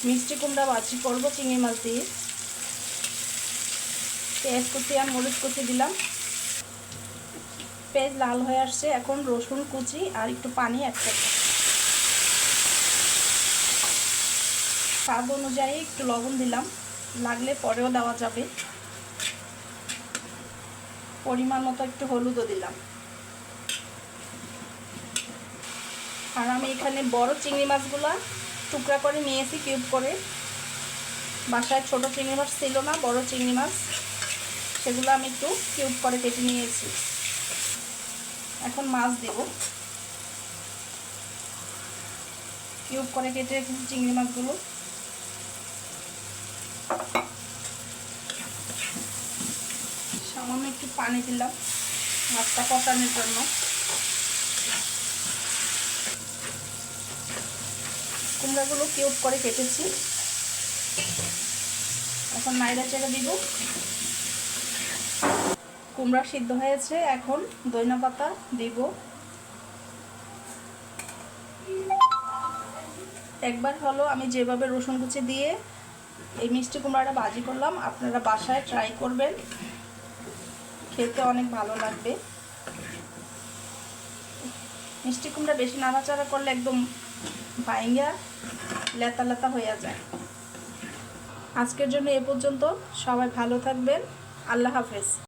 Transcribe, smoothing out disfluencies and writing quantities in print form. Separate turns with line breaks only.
মিষ্টি কুমড়া ভাজি করবো চিংড়ি মাছ দিয়ে। পেঁয়াজ কুচি আর মরিচ কুচি দিলাম। পেঁয়াজ লাল হয়ে আসছে, এখন রসুন কুচি আর একটু পানি অ্যাড করব। স্বাদ অনুযায়ী একটু লবণ দিলাম, লাগলে পরেও দেওয়া যাবে। পরিমাণ মতো একটু হলুদও দিলাম। আর আমি এখানে বড় চিংড়ি মাছগুলো টুকরা করে নিয়েছি, কিউব করে। বাসায় ছোট চিংড়ি মাছ ছিল না, বড় চিংড়ি মাছ, সেগুলো আমি একটু কিউব করে কেটে নিয়েছি। এখন মাছ দেব। কিউব করে কেটে রেখেছি চিংড়ি মাছগুলো। সামান্য একটু পানি দিলাম মাছটা কষানোর জন্য। কুমড়াগুলো কিউব করে কেটেছি, এখন নাইড়া চেড়ে দিব। কুমড়া সিদ্ধ হয়েছে, এখন ধনিয়া পাতা দিব। একবার হলো আমি যেভাবে রসুন কুচি দিয়ে এই মিষ্টি কুমড়াটা ভাজি করলাম, আপনারা বাসায় ট্রাই করবেন, খেতে অনেক ভালো লাগবে। মিষ্টি কুমড়া বেশি নাড়াচাড়া করলে একদম ভাইঙ্গা লেতা লেতা হয়ে যায়। আজকের জন্য এ পর্যন্ত। সবাই ভালো থাকবেন। আল্লাহ হাফেজ।